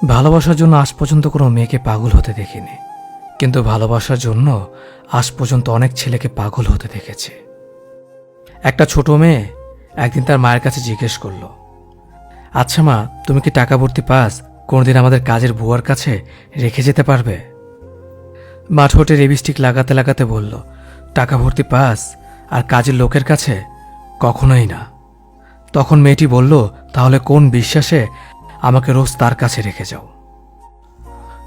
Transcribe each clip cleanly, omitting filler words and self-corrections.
ভালোবাসার জন্য আজ পর্যন্ত কোনো মেয়েকে পাগল হতে দেখিনি, কিন্তু ভালোবাসার জন্য আজ পর্যন্ত অনেক ছেলেকে পাগল হতে দেখেছি। একটা ছোট মেয়ে একদিন তার মায়ের কাছে জিজ্ঞেস করল, আচ্ছা মা, তুমি কি টাকা ভর্তি পাস কোনোদিন আমাদের কাজের বুয়ার কাছে রেখে যেতে পারবে? মা ঠোঁটে লিপস্টিক লাগাতে লাগাতে বলল, টাকা ভর্তি পাস আর কাজের লোকের কাছে? কখনোই না। তখন মেয়েটি বলল, তাহলে কোন বিশ্বাসে আমাকে রোজ তার কাছে রেখে যাও?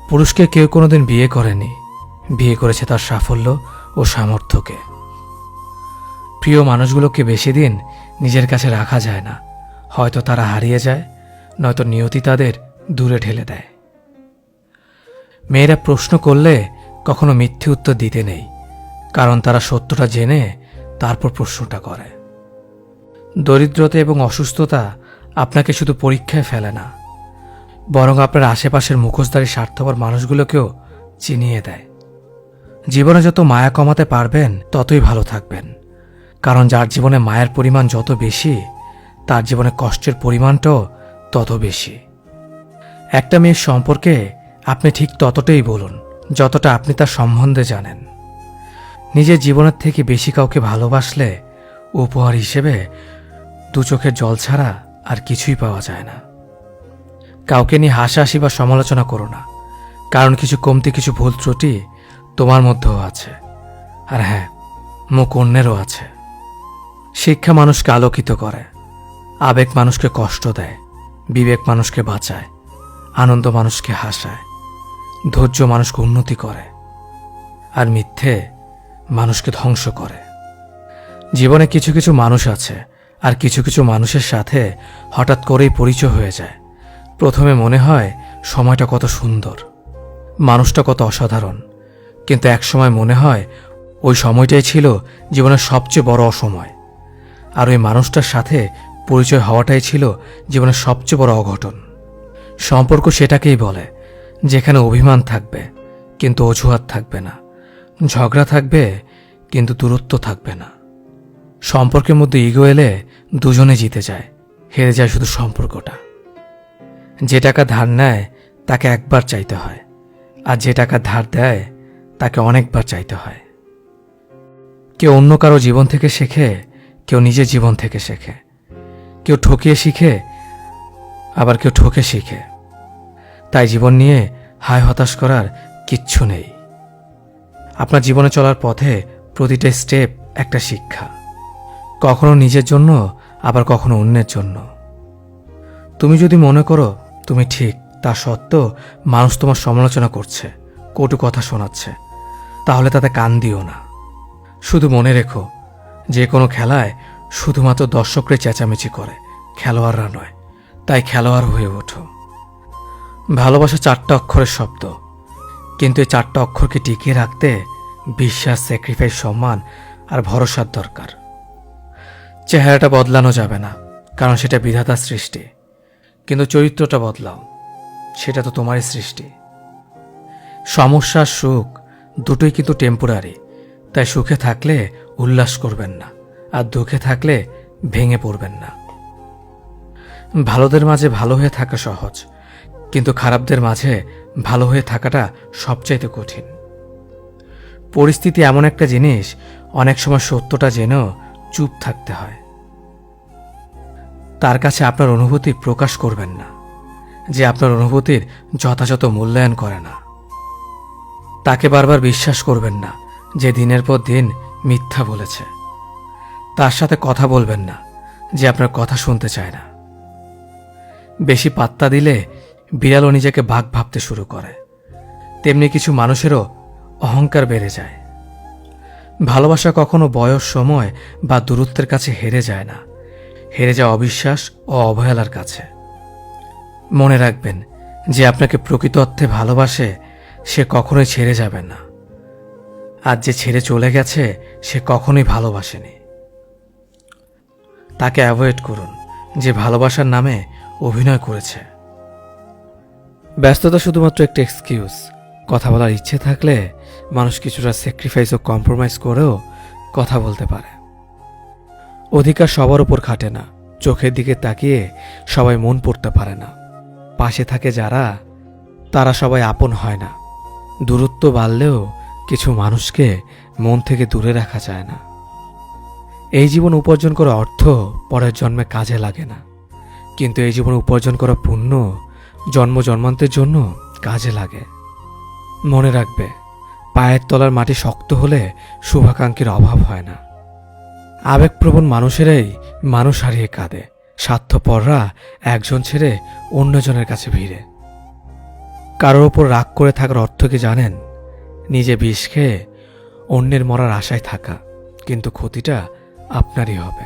পুরুষকে কেউ কোনোদিন বিয়ে করেনি, বিয়ে করেছে তার সাফল্য ও সামর্থ্যকে। প্রিয় মানুষগুলোকে বেশি দিন নিজের কাছে রাখা যায় না, হয়তো তারা হারিয়ে যায়, নয়তো নিয়তি তাদের দূরে ঠেলে দেয়। মেয়েরা প্রশ্ন করলে কখনো মিথ্যে উত্তর দিতে নেই, কারণ তারা সত্যটা জেনে তারপর প্রশ্নটা করে। দরিদ্রতা এবং অসুস্থতা আপনাকে শুধু পরীক্ষায় ফেলে না, বরং আপনার আশেপাশের মুখোশধারী স্বার্থপর মানুষগুলোকেও চিনিয়ে দেয়। জীবনে যত মায়া কমাতে পারবেন ততই ভালো থাকবেন, কারণ যার জীবনে মায়ের পরিমাণ যত বেশি, তার জীবনে কষ্টের পরিমাণটাও তত বেশি। একটা মেয়ের সম্পর্কে আপনি ঠিক ততটাই বলুন যতটা আপনি তার সম্বন্ধে জানেন। নিজের জীবনের থেকে বেশি কাউকে ভালোবাসলে উপহার হিসেবে দু চোখের জল ছাড়া আর কিছুই পাওয়া যায় না। কাউকে নিয়ে হাসাহাসি বা সমালোচনা করো না, কারণ কিছু কমতি, কিছু ভুল ত্রুটি তোমার মধ্যেও আছে, আর হ্যাঁ, মুখ অন্যেরও আছে। শিক্ষা মানুষকে আলোকিত করে, আবেগ মানুষকে কষ্ট দেয়, বিবেক মানুষকে বাঁচায়, আনন্দ মানুষকে হাসায়, ধৈর্য মানুষকে উন্নতি করে, আর মিথ্যে মানুষকে ধ্বংস করে। জীবনে কিছু কিছু মানুষ আছে, আর কিছু কিছু মানুষের সাথে হঠাৎ করেই পরিচয় হয়ে যায়। প্রথমে মনে হয় সময়টা কত সুন্দর, মানুষটা কত অসাধারণ, কিন্তু একসময় মনে হয় ওই সময়টাই ছিল জীবনের সবচেয়ে বড় অসময়, আর ওই মানুষটার সাথে পরিচয় হওয়াটাই ছিল জীবনের সবচেয়ে বড় অঘটন। সম্পর্ক সেটাকেই বলে যেখানে অভিমান থাকবে কিন্তু অজুহাত থাকবে না, ঝগড়া থাকবে কিন্তু দূরত্ব থাকবে না। সম্পর্কের মধ্যে ইগো এলে দুজনে জিতে যায়, হেরে যায় শুধু সম্পর্কটা। যে টাকা ধার নেয় তাকে একবার চাইতে হয়, আর যে টাকা ধার দেয় তাকে অনেকবার চাইতে হয়। কেউ অন্য কারো জীবন থেকে শেখে, কেউ নিজের জীবন থেকে শেখে, কেউ ঠকিয়ে শিখে, আবার কেউ ঠকে শিখে। তাই জীবন নিয়ে হায় হতাশ করার কিচ্ছু নেই। আপনার জীবনে চলার পথে প্রতিটা স্টেপ একটা শিক্ষা, কখনো নিজের জন্য, আবার কখনো অন্যের জন্য। তুমি যদি মনে করো তুমি ঠিক, তা সত্ত্বেও মানুষ তোমার সমালোচনা করছে, কটু কথা শোনাচ্ছে, তাহলে তাতে কান দিও না। শুধু মনে রেখো, যে কোনো খেলায় শুধুমাত্র দর্শকরা চেঁচামেচি করে, খেলোয়াড়রা নয়। তাই খেলোয়াড় হয়ে ওঠো। ভালোবাসা 4টা অক্ষরের শব্দ, কিন্তু এই 4টা অক্ষরকে টিকিয়ে রাখতে বিশ্বাস, স্যাক্রিফাইস, সম্মান আর ভরসার দরকার। চেহারাটা বদলানো যাবে না, কারণ সেটা বিধাতার সৃষ্টি, কিন্তু চরিত্রটা বদলাও, সেটা তো তোমারই সৃষ্টি। সমস্যা, সুখ দুটোই কিন্তু টেম্পোরারি, তাই সুখে থাকলে উল্লাস করবেন না, আর দুঃখে থাকলে ভেঙে পড়বেন না। ভালোদের মাঝে ভালো হয়ে থাকা সহজ, কিন্তু খারাপদের মাঝে ভালো হয়ে থাকাটা সবচাইতে কঠিন। পরিস্থিতি এমন একটা জিনিস, অনেক সময় সত্যটা জেনেও চুপ থাকতে হয়। তার কাছে আপনার অনুভূতি প্রকাশ করবেন না, যে আপনার অনুভূতির যথাযথ মূল্যায়ন করে না। তাকে বারবার বিশ্বাস করবেন না, যে দিনের পর দিন মিথ্যা বলেছে। তার সাথে কথা বলবেন না, যে আপনার কথা শুনতে চায় না। বেশি পাত্তা দিলে বিড়ালও নিজেকে বাঘ ভাবতে শুরু করে, তেমনি কিছু মানুষেরও অহংকার বেড়ে যায়। ভালোবাসা কখনো বয়স, সময় বা দূরত্বের কাছে হেরে যায় না, হেরে যায় অবিশ্বাস ও অবহেলার কাছে। মনে রাখবেন, যে আপনাকে প্রকৃত অর্থে ভালোবাসে সে কখনোই ছেড়ে যাবে না, আর যে ছেড়ে চলে গেছে সে কখনোই ভালোবাসেনি। তাকে অ্যাভয়েড করুন, যে ভালোবাসার নামে অভিনয় করেছে। ব্যস্ততা শুধুমাত্র একটা এক্সকিউজ। কথা বলার ইচ্ছে থাকলে মানুষ কিছুটা স্যাক্রিফাইস ও কম্প্রোমাইজ করেও কথা বলতে পারে। অধিকার সবার উপর খাটে না, চোখের দিকে তাকিয়ে সবাই মন পড়তে পারে না। পাশে থাকে যারা, তারা সবাই আপন হয় না। দূরত্ব বাড়লেও কিছু মানুষকে মন থেকে দূরে রাখা যায় না। এই জীবন উপার্জন করা অর্থ পরের জন্মে কাজে লাগে না, কিন্তু এই জীবন উপার্জন করা পুণ্য জন্ম জন্মান্তের জন্য কাজে লাগে। মনে রাখবে, পায়ের তলার মাটি শক্ত হলে শুভাকাঙ্ক্ষীর অভাব হয় না। আবেগপ্রবণ মানুষেরাই মানুষ হারিয়ে কাঁদে, স্বার্থপররা একজন ছেড়ে অন্যজনের কাছে ভিড়ে। কারোর ওপর রাগ করে থাকার অর্থ কি জানেন? নিজে বিষ খেয়ে অন্যের মরার আশায় থাকা, কিন্তু ক্ষতিটা আপনারই হবে।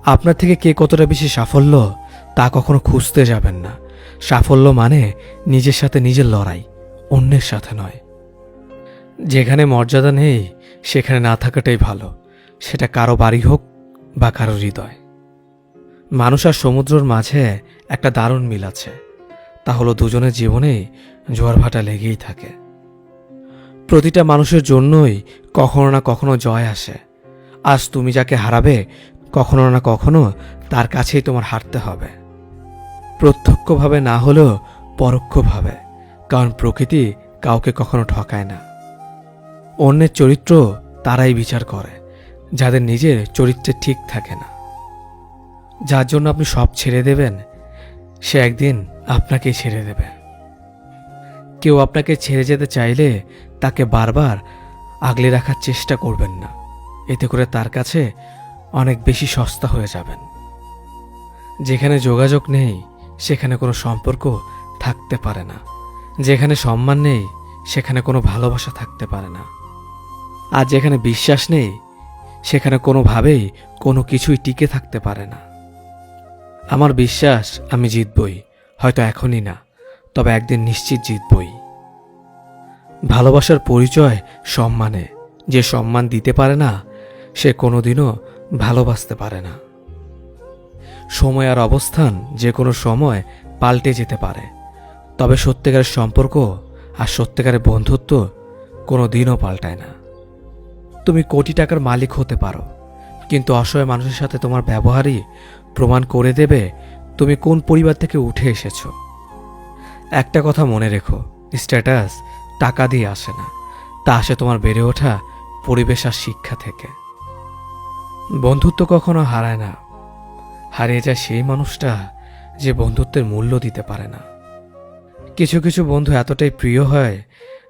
আপনার থেকে কে কতটা বেশি সাফল্য তা কখনো খুঁজতে যাবেন না। সাফল্য মানে নিজের সাথে নিজের লড়াই, অন্যের সাথে নয়। যেখানে মর্যাদা নেই সেখানে না থাকাটাই ভালো, সেটা কারো বাড়ি হোক বা কারো হৃদয়। মানুষ আর সমুদ্রের মাঝে একটা দারুণ মিল আছে, তা হলো দুজনের জীবনেই জোয়ার ভাটা লেগেই থাকে। প্রতিটা মানুষের জন্যই কখনো না কখনো জয় আসে। আজ তুমি যাকে হারাবে, কখনো না কখনো তার কাছেই তোমার হারতে হবে। প্রত্যক্ষভাবে না হলেও পরোক্ষভাবে, কারণ প্রকৃতি কাউকে কখনো ঠকায় না। অন্যের চরিত্র তারাই বিচার করে যাদের নিজের চরিত্রে ঠিক থাকে না। যার জন্য আপনি সব ছেড়ে দেবেন, সে একদিন আপনাকেই ছেড়ে দেবে। কেউ আপনাকে ছেড়ে যেতে চাইলে তাকে বারবার আগলে রাখার চেষ্টা করবেন না, এতে করে তার কাছে অনেক বেশি সস্তা হয়ে যাবেন। যেখানে যোগাযোগ নেই সেখানে কোনো সম্পর্ক থাকতে পারে না, যেখানে সম্মান নেই সেখানে কোনো ভালোবাসা থাকতে পারে না, আর যেখানে বিশ্বাস নেই সেখানে কোনোভাবেই কোনো কিছুই টিকে থাকতে পারে না। আমার বিশ্বাস আমি জিতবই, হয়তো এখনই না, তবে একদিন নিশ্চিত জিতবই। ভালোবাসার পরিচয় সম্মানে। যে সম্মান দিতে পারে না সে কোনোদিনও ভালোবাসতে পারে না। সময় আর অবস্থান যে কোনো সময় পাল্টে যেতে পারে, তবে সত্যিকারের সম্পর্ক আর সত্যিকারের বন্ধুত্ব কোনো দিনও পাল্টায় না। তুমি কোটি টাকার মালিক হতে পারো, কিন্তু অসহায় মানুষের সাথে তোমার ব্যবহারই প্রমাণ করে দেবে তুমি কোন পরিবার থেকে উঠে এসেছো। একটা কথা মনে রেখো, স্ট্যাটাস টাকা দিয়ে আসে না, তা আসে তোমার বেড়ে ওঠা পরিবেশ আর শিক্ষা থেকে। বন্ধুত্ব কখনো হারায় না, হারিয়ে যায় সেই মানুষটা যে বন্ধুত্বের মূল্য দিতে পারে না। কিছু কিছু বন্ধু এতটাই প্রিয় হয়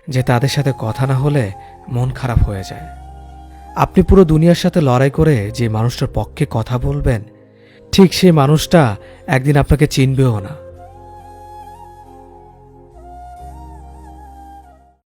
যে তাদের সাথে কথা না হলে মন খারাপ হয়ে যায়। আপনি পুরো দুনিয়ার সাথে লড়াই করে যে মানুষটার পক্ষে কথা বলবেন, ঠিক সেই মানুষটা একদিন আপনাকে চিনবেও না।